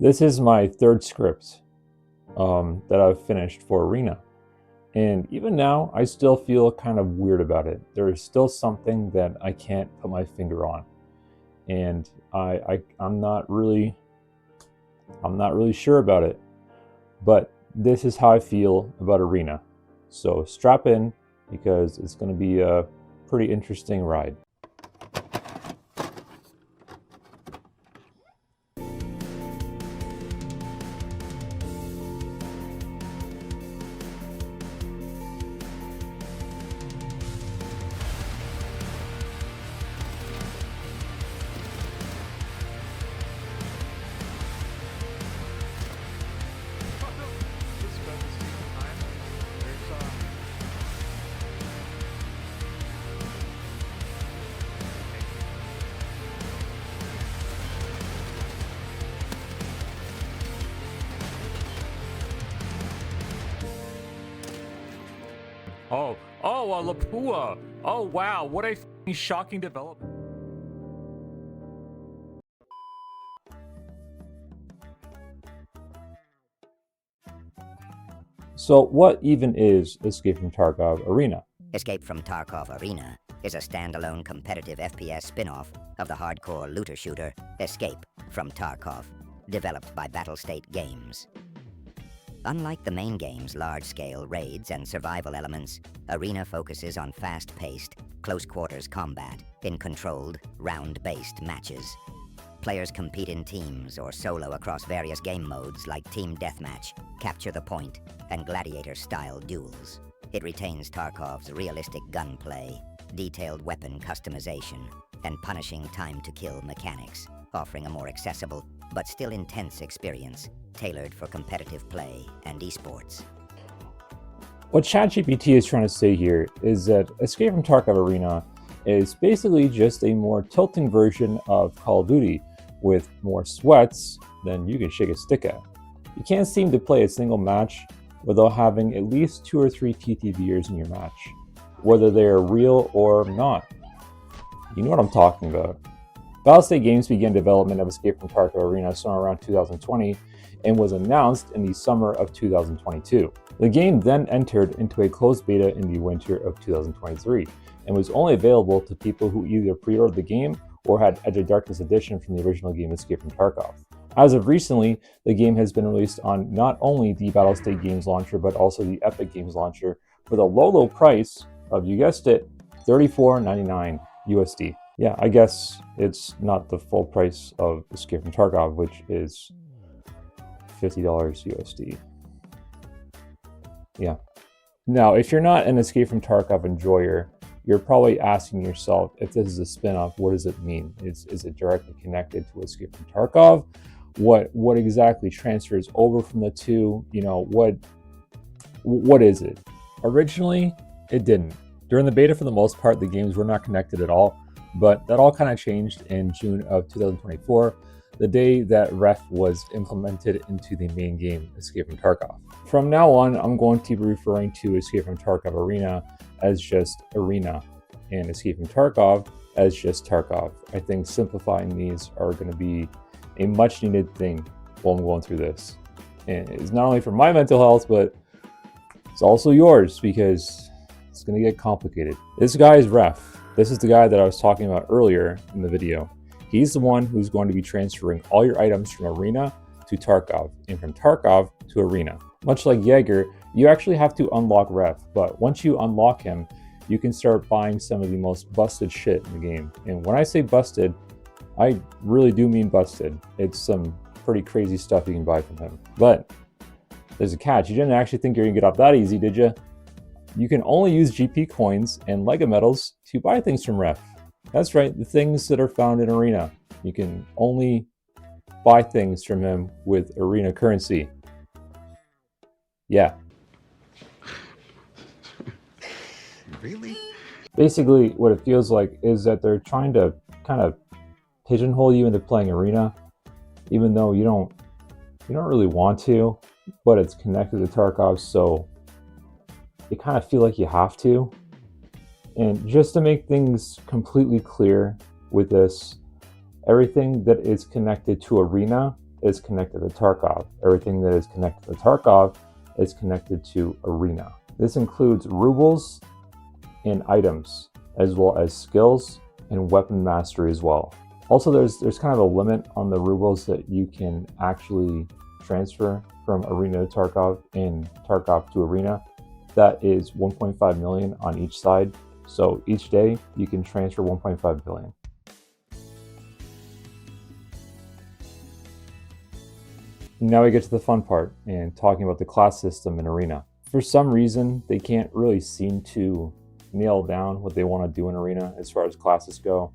This is my third script that I've finished for Arena. And even now, I still feel kind of weird about it. There is still something that I can't put my finger on. And I'm not really sure about it. But this is how I feel about Arena. So strap in, because it's going to be a pretty interesting ride. Lapua. Oh, wow. What a shocking development. So what even is Escape from Tarkov Arena? Escape from Tarkov Arena is a standalone competitive FPS spin-off of the hardcore looter shooter Escape from Tarkov, developed by Battlestate Games. Unlike the main game's large-scale raids and survival elements, Arena focuses on fast-paced, close-quarters combat in controlled, round-based matches. Players compete in teams or solo across various game modes like Team Deathmatch, Capture the Point, and Gladiator-style duels. It retains Tarkov's realistic gunplay, detailed weapon customization, and punishing time-to-kill mechanics, offering a more accessible but still intense experience tailored for competitive play and esports. What ChatGPT is trying to say here is that Escape from Tarkov Arena is basically just a more tilting version of Call of Duty with more sweats than you can shake a stick at. You can't seem to play a single match without having at least 2 or 3 TTVers in your match, whether they are real or not. You know what I'm talking about. Battlestate Games began development of Escape from Tarkov Arena somewhere around 2020 and was announced in the summer of 2022. The game then entered into a closed beta in the winter of 2023 and was only available to people who either pre-ordered the game or had Edge of Darkness Edition from the original game Escape from Tarkov. As of recently, the game has been released on not only the Battlestate Games launcher but also the Epic Games launcher with a low price of, you guessed it, $34.99 USD. Yeah, I guess it's not the full price of Escape from Tarkov, which is $50 USD. Yeah. Now, if you're not an Escape from Tarkov enjoyer, you're probably asking yourself, if this is a spin-off, what does it mean? Is it directly connected to Escape from Tarkov? What exactly transfers over from the two? You know, what is it? Originally, it didn't. During the beta, for the most part, the games were not connected at all, but that all kind of changed in June of 2024, the day that Ref was implemented into the main game, Escape from Tarkov. From now on, I'm going to be referring to Escape from Tarkov Arena as just Arena, and Escape from Tarkov as just Tarkov. I think simplifying these are going to be a much needed thing while I'm going through this. And it's not only for my mental health, but it's also yours, because it's going to get complicated. This guy is Ref. This is the guy that I was talking about earlier in the video. He's the one who's going to be transferring all your items from Arena to Tarkov, and from Tarkov to Arena. Much like Jaeger, you actually have to unlock Ref, but once you unlock him, you can start buying some of the most busted shit in the game. And when I say busted, I really do mean busted. It's some pretty crazy stuff you can buy from him. But there's a catch. You didn't actually think you're gonna get off that easy, did you? You can only use GP coins and Lego medals to buy things from Ref. That's right, the things that are found in Arena. You can only buy things from him with Arena currency. Yeah. Really? Basically, what it feels like is that they're trying to kind of pigeonhole you into playing Arena, even though you don't really want to, but it's connected to Tarkov, so you kind of feel like you have to. And just to make things completely clear with this, everything that is connected to Arena is connected to Tarkov. Everything that is connected to Tarkov is connected to Arena. This includes rubles and items, as well as skills and weapon mastery as well. Also, there's kind of a limit on the rubles that you can actually transfer from Arena to Tarkov and Tarkov to Arena. That is 1.5 million on each side. So each day you can transfer 1.5 billion. Now we get to the fun part and talking about the class system in Arena. For some reason, they can't really seem to nail down what they want to do in Arena as far as classes go.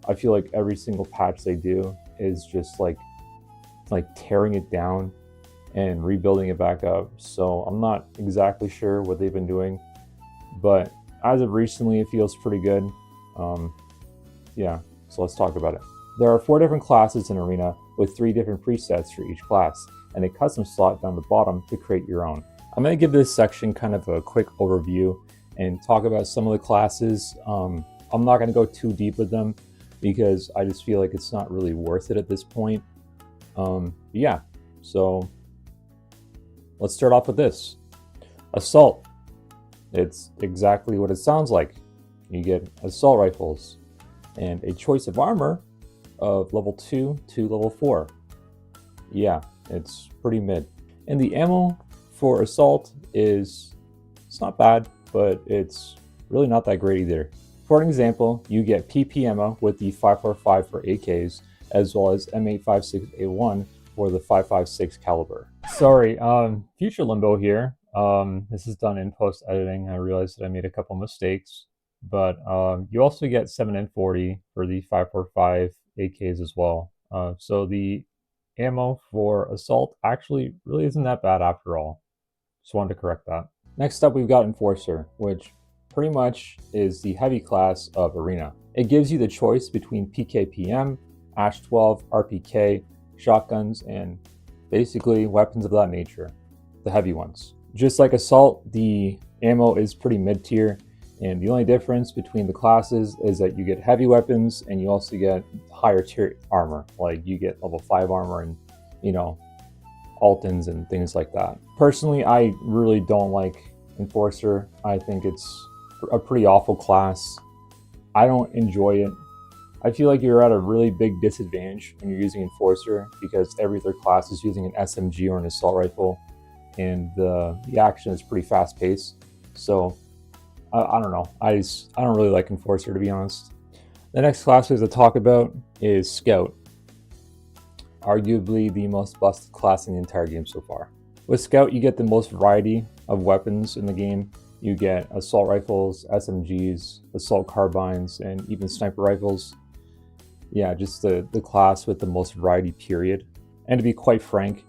I feel like every single patch they do is just like tearing it down and rebuilding it back up. So I'm not exactly sure what they've been doing, but as of recently, it feels pretty good. Yeah, so let's talk about it. There are 4 different classes in Arena with 3 different presets for each class and a custom slot down the bottom to create your own. I'm going to give this section kind of a quick overview and talk about some of the classes. I'm not going to go too deep with them because I just feel like it's not really worth it at this point. Yeah, so let's start off with this. Assault. It's exactly what it sounds like. You get assault rifles and a choice of armor of level 2 to level 4. Yeah, it's pretty mid. And the ammo for assault it's not bad, but it's really not that great either. For an example, you get PP ammo with the 545 for AKs, as well as M856A1 for the 556 caliber. Sorry, future limbo here. This is done in post editing. I realized that I made a couple mistakes, but you also get 7N40 for the 545 AKs as well. So the ammo for assault actually really isn't that bad after all. Just wanted to correct that. Next up, we've got Enforcer, which pretty much is the heavy class of Arena. It gives you the choice between PKPM, Ash 12, RPK, shotguns, and basically weapons of that nature, the heavy ones. Just like Assault, the ammo is pretty mid-tier, and the only difference between the classes is that you get heavy weapons and you also get higher tier armor, like you get level 5 armor and, you know, Altons and things like that. Personally, I really don't like Enforcer. I think it's a pretty awful class. I don't enjoy it. I feel like you're at a really big disadvantage when you're using Enforcer because every other class is using an SMG or an assault rifle, and the action is pretty fast paced. So I don't know. I don't really like Enforcer, to be honest. The next class we have to talk about is Scout. Arguably the most busted class in the entire game so far. With Scout, you get the most variety of weapons in the game. You get assault rifles, SMGs, assault carbines, and even sniper rifles. Yeah, just the class with the most variety, period. And to be quite frank,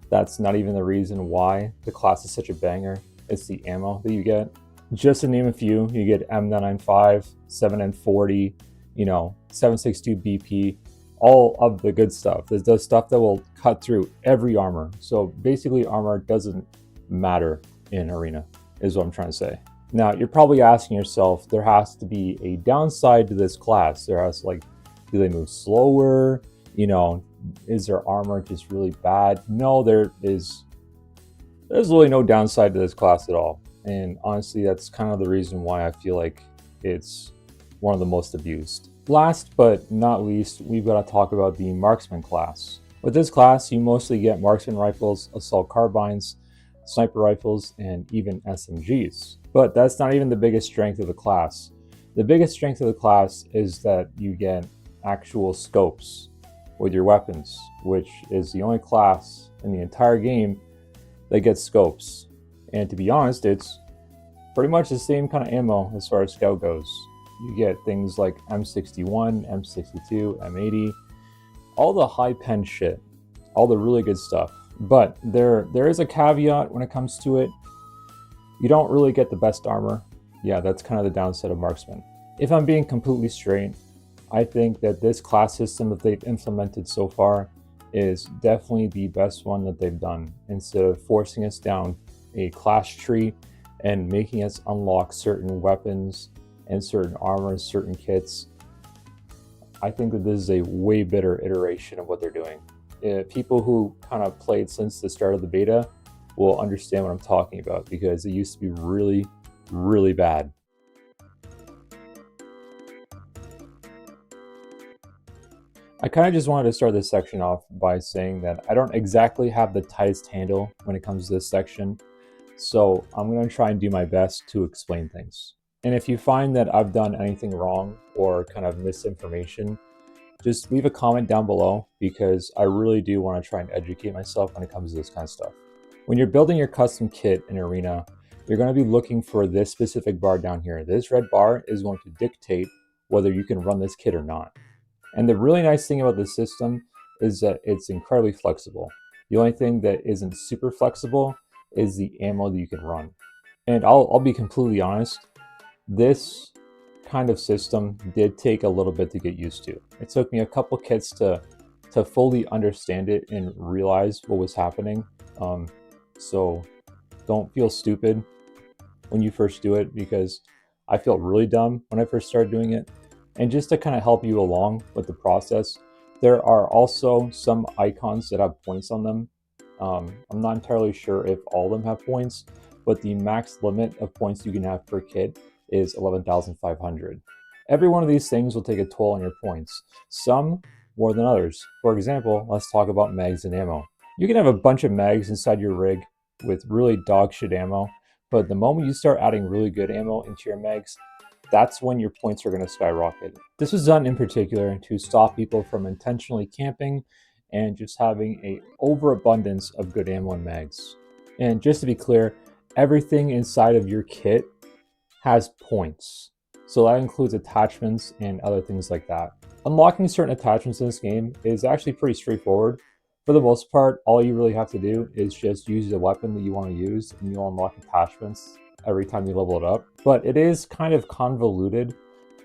that's not even the reason why the class is such a banger. It's the ammo that you get. Just to name a few, you get M995, 7N40, 7.62 BP, all of the good stuff. There's the stuff that will cut through every armor. So basically armor doesn't matter in Arena, is what I'm trying to say. Now, you're probably asking yourself, there has to be a downside to this class. There has do they move slower? Is their armor just really bad? No, there's really no downside to this class at all. And honestly, that's kind of the reason why I feel like it's one of the most abused. Last but not least, we've got to talk about the Marksman class. With this class, you mostly get Marksman rifles, assault carbines, sniper rifles, and even SMGs. But that's not even the biggest strength of the class. The biggest strength of the class is that you get actual scopes with your weapons, which is the only class in the entire game that gets scopes. And to be honest, it's pretty much the same kind of ammo as far as Scout goes. You get things like M61, M62, M80, all the high pen shit, all the really good stuff. But there is a caveat when it comes to it. You don't really get the best armor. Yeah, that's kind of the downside of Marksman. If I'm being completely straight, I think that this class system that they've implemented so far is definitely the best one that they've done. Instead of forcing us down a class tree and making us unlock certain weapons and certain armor and certain kits, I think that this is a way better iteration of what they're doing. People who kind of played since the start of the beta will understand what I'm talking about, because it used to be really, really bad. I kind of just wanted to start this section off by saying that I don't exactly have the tightest handle when it comes to this section, so I'm going to try and do my best to explain things. And if you find that I've done anything wrong or kind of misinformation, just leave a comment down below, because I really do want to try and educate myself when it comes to this kind of stuff. When you're building your custom kit in Arena, you're going to be looking for this specific bar down here. This red bar is going to dictate whether you can run this kit or not. And the really nice thing about this system is that it's incredibly flexible. The only thing that isn't super flexible is the ammo that you can run. And I'll be completely honest, this kind of system did take a little bit to get used to. It took me a couple kits to fully understand it and realize what was happening. So don't feel stupid when you first do it, because I felt really dumb when I first started doing it. And just to kind of help you along with the process, there are also some icons that have points on them. I'm not entirely sure if all of them have points, but the max limit of points you can have per kit is 11,500. Every one of these things will take a toll on your points, some more than others. For example, let's talk about mags and ammo. You can have a bunch of mags inside your rig with really dog shit ammo, but the moment you start adding really good ammo into your mags, that's when your points are going to skyrocket. This was done in particular to stop people from intentionally camping and just having an overabundance of good ammo and mags. And just to be clear, everything inside of your kit has points. So that includes attachments and other things like that. Unlocking certain attachments in this game is actually pretty straightforward. For the most part, all you really have to do is just use the weapon that you want to use, and you'll unlock attachments every time you level it up. But it is kind of convoluted.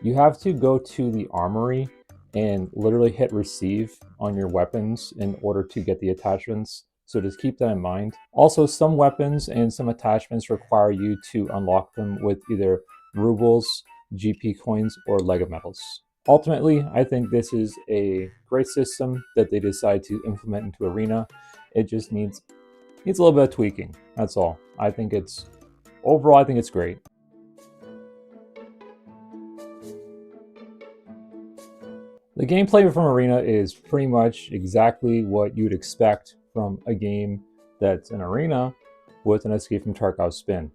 You have to go to the armory and literally hit receive on your weapons in order to get the attachments. So just keep that in mind. Also, some weapons and some attachments require you to unlock them with either rubles, GP coins, or Lego medals. Ultimately, I think this is a great system that they decide to implement into Arena. It just needs a little bit of tweaking, that's all. Overall, I think it's great. The gameplay from Arena is pretty much exactly what you'd expect from a game that's an Arena with an Escape from Tarkov spin.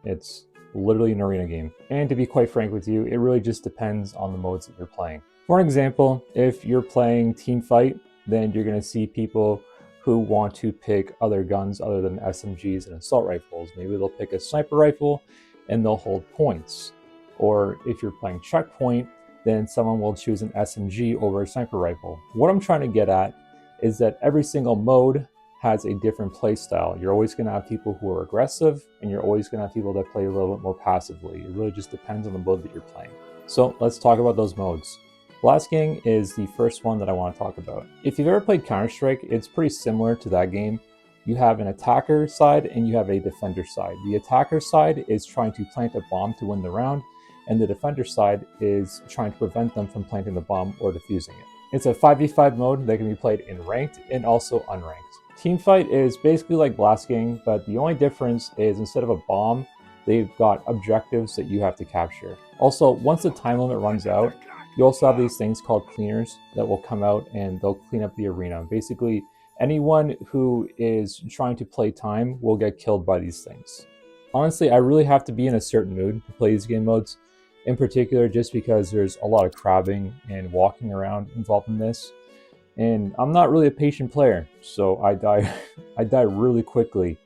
It's literally an Arena game. And to be quite frank with you, it really just depends on the modes that you're playing. For an example, if you're playing Teamfight, then you're going to see people who want to pick other guns other than SMGs and assault rifles. Maybe they'll pick a sniper rifle and they'll hold points. Or if you're playing Checkpoint, then someone will choose an SMG over a sniper rifle. What I'm trying to get at is that every single mode has a different play style. You're always going to have people who are aggressive, and you're always going to have people that play a little bit more passively. It really just depends on the mode that you're playing. So let's talk about those modes. Blast Gang is the first one that I want to talk about. If you've ever played Counter-Strike, it's pretty similar to that game. You have an attacker side and you have a defender side. The attacker side is trying to plant a bomb to win the round, and the defender side is trying to prevent them from planting the bomb or defusing it. It's a 5v5 mode that can be played in ranked and also unranked. Teamfight is basically like Blast Gang, but the only difference is instead of a bomb, they've got objectives that you have to capture. Also, once the time limit runs out, you also have these things called cleaners that will come out and they'll clean up the arena. Basically, anyone who is trying to play time will get killed by these things. Honestly, I really have to be in a certain mood to play these game modes, in particular just because there's a lot of crabbing and walking around involved in this. And I'm not really a patient player, so I die I die really quickly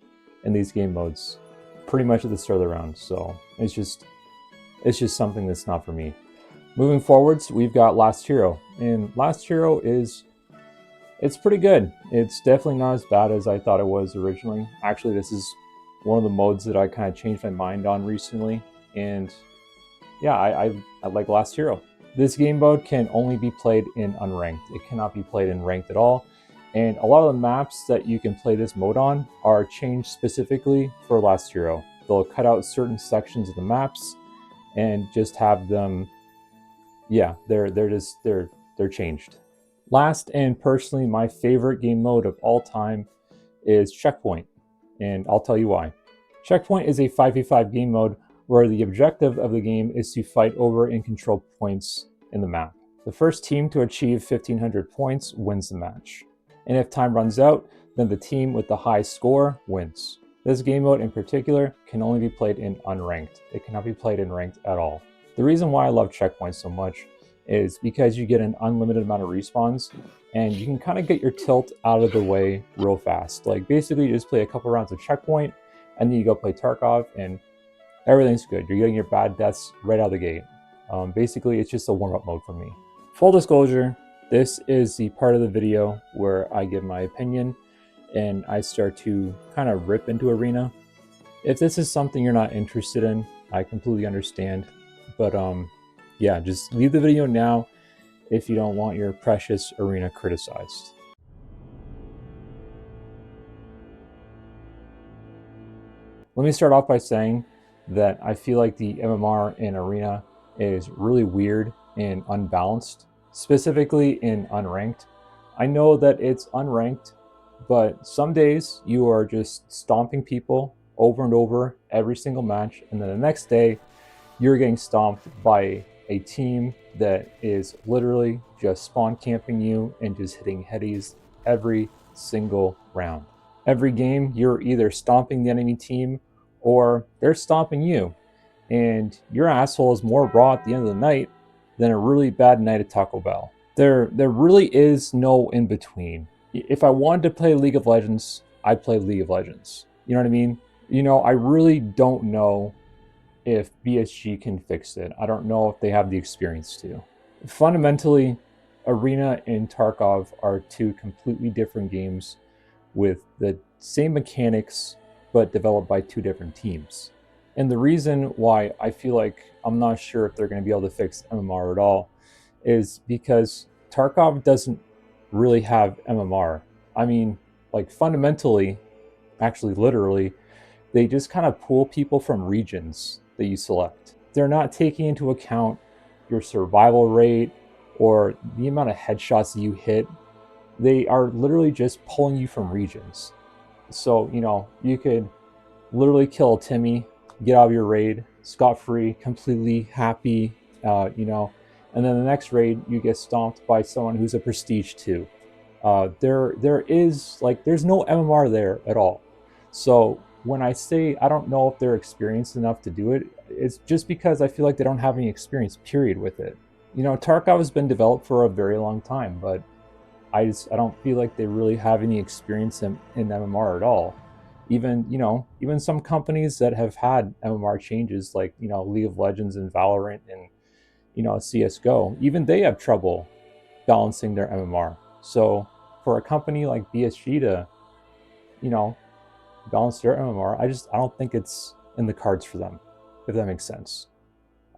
in these game modes, pretty much at the start of the round. So it's just something that's not for me. Moving forwards, we've got Last Hero, and Last Hero it's pretty good. It's definitely not as bad as I thought it was originally. Actually, this is one of the modes that I kind of changed my mind on recently, and yeah, I like Last Hero. This game mode can only be played in unranked. It cannot be played in ranked at all. And a lot of the maps that you can play this mode on are changed specifically for Last Hero. They'll cut out certain sections of the maps and just have them, yeah, they're changed. Last, and personally my favorite game mode of all time, is Checkpoint, and I'll tell you why. Checkpoint is a 5v5 game mode where the objective of the game is to fight over and control points in the map. The first team to achieve 1500 points wins the match, and if time runs out, then the team with the high score wins. This game mode in particular can only be played in unranked. It cannot be played in ranked at all. The reason why I love Checkpoint so much is because you get an unlimited amount of respawns, and you can kind of get your tilt out of the way real fast. Like basically you just play a couple rounds of Checkpoint, and then you go play Tarkov, and everything's good. You're getting your bad deaths right out of the gate. Basically, it's just a warm-up mode for me. Full disclosure, this is the part of the video where I give my opinion and I start to kind of rip into Arena. If this is something you're not interested in, I completely understand. But yeah, just leave the video now if you don't want your precious Arena criticized. Let me start off by saying that I feel like the MMR in Arena is really weird and unbalanced, specifically in unranked. I know that it's unranked, but some days you are just stomping people over and over every single match, and then the next day you're getting stomped by a team that is literally just spawn camping you and just hitting headies every single round. Every game you're either stomping the enemy team or they're stomping you, and your asshole is more raw at the end of the night than a really bad night at Taco Bell. There really is no in between. If I wanted to play League of Legends, I'd play League of Legends. You know what I mean? You know, I really don't know if BSG can fix it. I don't know if they have the experience to. Fundamentally, Arena and Tarkov are two completely different games with the same mechanics, but developed by two different teams. And the reason why I feel like I'm not sure if they're going to be able to fix MMR at all is because Tarkov doesn't really have MMR. I mean, like fundamentally, actually literally, they just kind of pull people from regions that you select. They're not taking into account your survival rate or the amount of headshots that you hit. They are literally just pulling you from regions. So, you know, you could literally kill a Timmy, get out of your raid, scot-free, completely happy, you know, and then the next raid you get stomped by someone who's a prestige 2. There is, like, there's no MMR there at all. So when I say I don't know if they're experienced enough to do it, it's just because I feel like they don't have any experience, period, with it. You know, Tarkov has been developed for a very long time, but I don't feel like they really have any experience in MMR at all. Even, you know, even some companies that have had MMR changes, like, you know, League of Legends and Valorant and, you know, CSGO, even they have trouble balancing their MMR. So for a company like BSG to, you know, balance their MMR, I don't think it's in the cards for them, if that makes sense.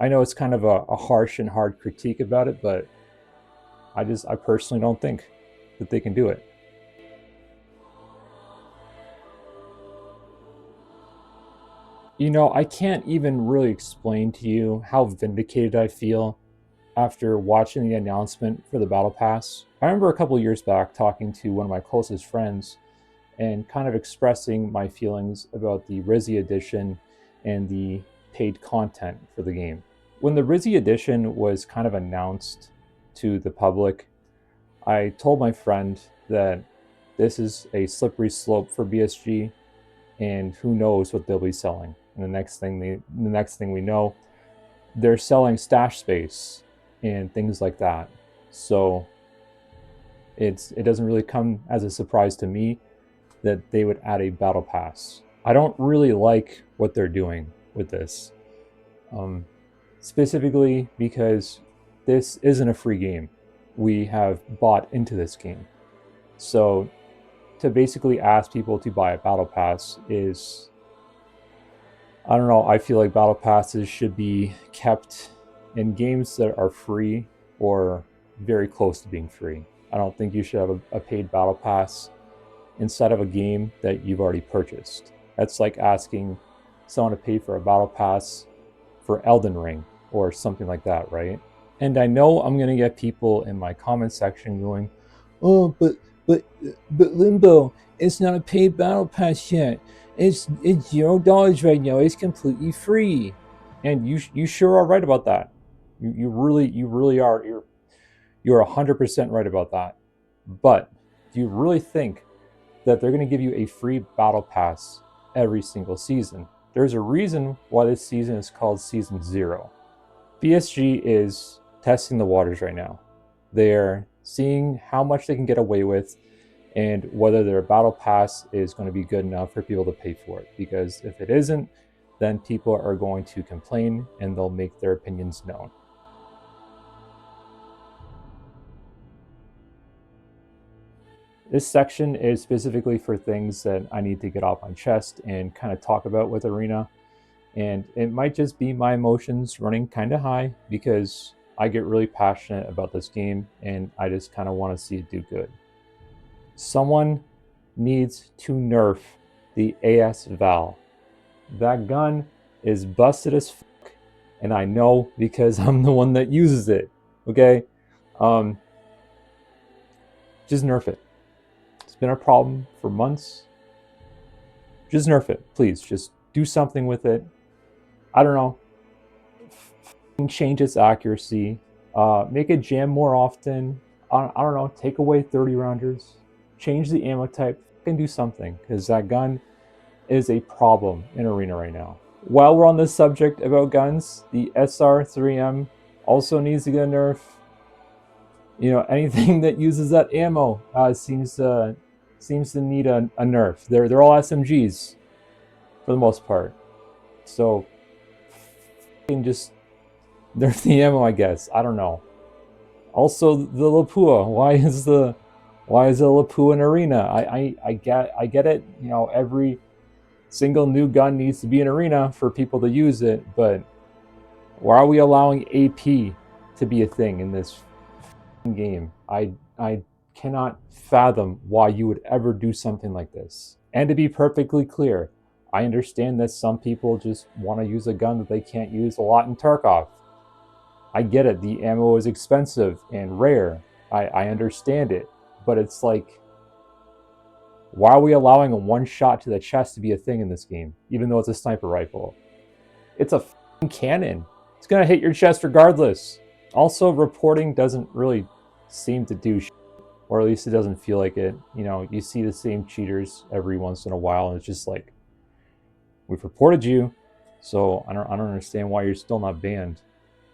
I know it's kind of a harsh and hard critique about it, but I personally don't think that they can do it. You know, I can't even really explain to you how vindicated I feel after watching the announcement for the Battle Pass. I remember a couple years back talking to one of my closest friends and kind of expressing my feelings about the Rizzy edition and the paid content for the game. When the Rizzy edition was kind of announced to the public, I told my friend that this is a slippery slope for BSG, and who knows what they'll be selling. And the next thing we know, they're selling stash space and things like that. So it doesn't really come as a surprise to me that they would add a battle pass. I don't really like what they're doing with this, specifically because this isn't a free game. We have bought into this game. So to basically ask people to buy a battle pass is, I don't know, I feel like battle passes should be kept in games that are free or very close to being free. I don't think you should have a paid battle pass inside of a game that you've already purchased. That's like asking someone to pay for a battle pass for Elden Ring or something like that, right? And I know I'm gonna get people in my comment section going, oh, but Limbo, it's not a paid battle pass yet. It's $0 right now. It's completely free. And you sure are right about that. You really are. You're 100% right about that. But do you really think that they're going to give you a free battle pass every single season? There's a reason why this season is called Season 0. BSG is testing the waters right now. They're seeing how much they can get away with and whether their battle pass is going to be good enough for people to pay for it. Because if it isn't, then people are going to complain and they'll make their opinions known. This section is specifically for things that I need to get off my chest and kind of talk about with Arena. And it might just be my emotions running kind of high because I get really passionate about this game and I just kind of want to see it do good. Someone needs to nerf the AS Val. That gun is busted as fuck, and I know because I'm the one that uses it. Okay? Just nerf it. It's been a problem for months. Just nerf it, please. Just do something with it. I don't know. Change its accuracy. Make it jam more often. I don't know. Take away 30 rounders. Change the ammo type. Fucking do something, because that gun is a problem in Arena right now. While we're on this subject about guns, the SR3M also needs to get a nerf. You know, anything that uses that ammo seems to need a nerf. They're all SMGs for the most part. So just nerf the ammo, I guess. I don't know. Also, the Lapua. Why is the Lapua in Arena? I get it. You know, every single new gun needs to be in Arena for people to use it, but why are we allowing AP to be a thing in this game? I cannot fathom why you would ever do something like this. And to be perfectly clear, I understand that some people just want to use a gun that they can't use a lot in Tarkov. I get it, the ammo is expensive and rare. I understand it, but it's like, why are we allowing a one shot to the chest to be a thing in this game, even though it's a sniper rifle? It's a cannon. It's gonna hit your chest regardless. Also, reporting doesn't really seem to do shit, or at least it doesn't feel like it. You know, you see the same cheaters every once in a while, and it's just like, we've reported you, so I don't understand why you're still not banned.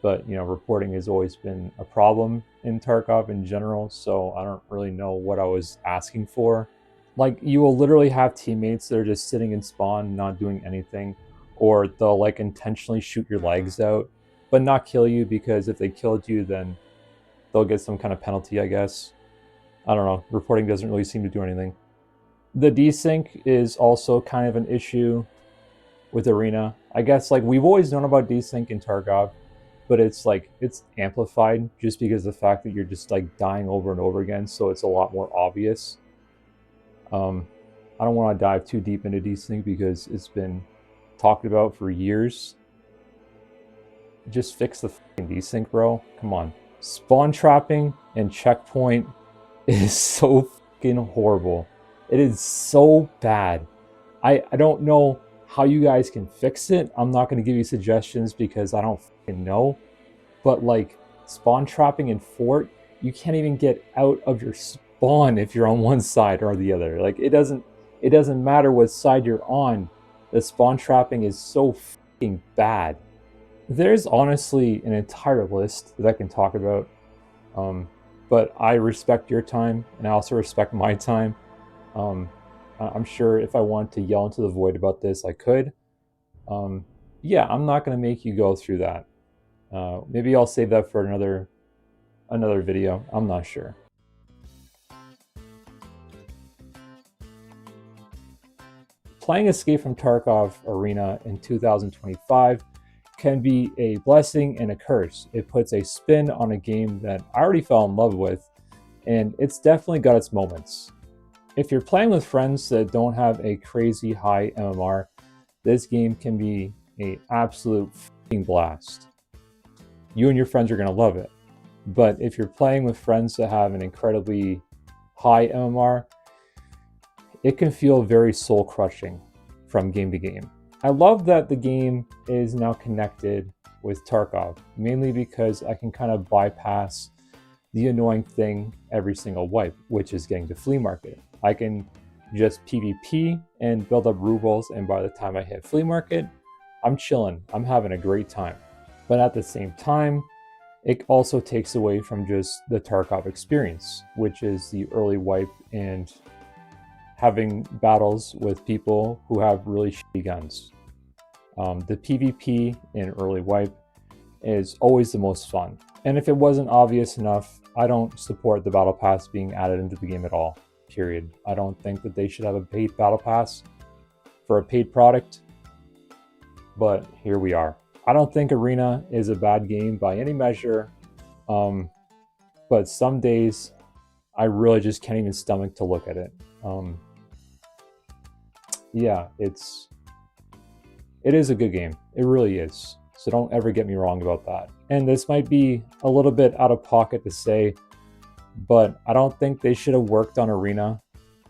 But, you know, reporting has always been a problem in Tarkov in general, so I don't really know what I was asking for. Like, you will literally have teammates that are just sitting in spawn, not doing anything, or they'll, like, intentionally shoot your legs out, but not kill you, because if they killed you, then they'll get some kind of penalty, I guess. I don't know. Reporting doesn't really seem to do anything. The desync is also kind of an issue with Arena. I guess, like, we've always known about desync in Tarkov, but it's like, it's amplified just because of the fact that you're just like dying over and over again, so it's a lot more obvious. I don't want to dive too deep into desync because it's been talked about for years. Just fix the fucking desync, bro. Come on. Spawn trapping and checkpoint is so fucking horrible. It is so bad. I don't know how you guys can fix it. I'm not going to give you suggestions because I don't fucking know. But like, spawn trapping in Fort, you can't even get out of your spawn if you're on one side or the other. Like, it doesn't matter what side you're on. The spawn trapping is so fucking bad. There's honestly an entire list that I can talk about. But I respect your time, and I also respect my time. I'm sure if I wanted to yell into the void about this, I could. Yeah, I'm not going to make you go through that. Maybe I'll save that for another video. I'm not sure. Playing Escape from Tarkov Arena in 2025 can be a blessing and a curse. It puts a spin on a game that I already fell in love with, and it's definitely got its moments. If you're playing with friends that don't have a crazy high MMR, this game can be an absolute f***ing blast. You and your friends are going to love it. But if you're playing with friends that have an incredibly high MMR, it can feel very soul crushing from game to game. I love that the game is now connected with Tarkov, mainly because I can kind of bypass the annoying thing every single wipe, which is getting to flea market. I can just PvP and build up rubles, and by the time I hit flea market, I'm chilling, I'm having a great time. But at the same time, it also takes away from just the Tarkov experience, which is the early wipe and having battles with people who have really shitty guns. The PvP in early wipe is always the most fun. And if it wasn't obvious enough, I don't support the battle pass being added into the game at all, period. I don't think that they should have a paid battle pass for a paid product, but here we are. I don't think Arena is a bad game by any measure, but some days I really just can't even stomach to look at it. Yeah, it is a good game. It really is. So don't ever get me wrong about that. And this might be a little bit out of pocket to say, but I don't think they should have worked on Arena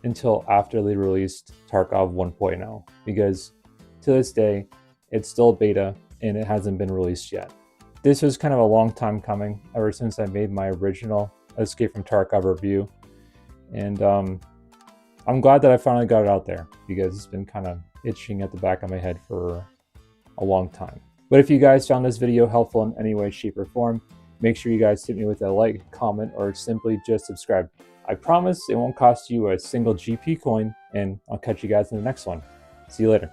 until after they released Tarkov 1.0, because to this day, it's still beta and it hasn't been released yet. This was kind of a long time coming, ever since I made my original Escape from Tarkov review. And I'm glad that I finally got it out there, because it's been kind of itching at the back of my head for a long time. But if you guys found this video helpful in any way, shape, or form, make sure you guys hit me with a like, comment, or simply just subscribe. I promise it won't cost you a single GP coin, and I'll catch you guys in the next one. See you later.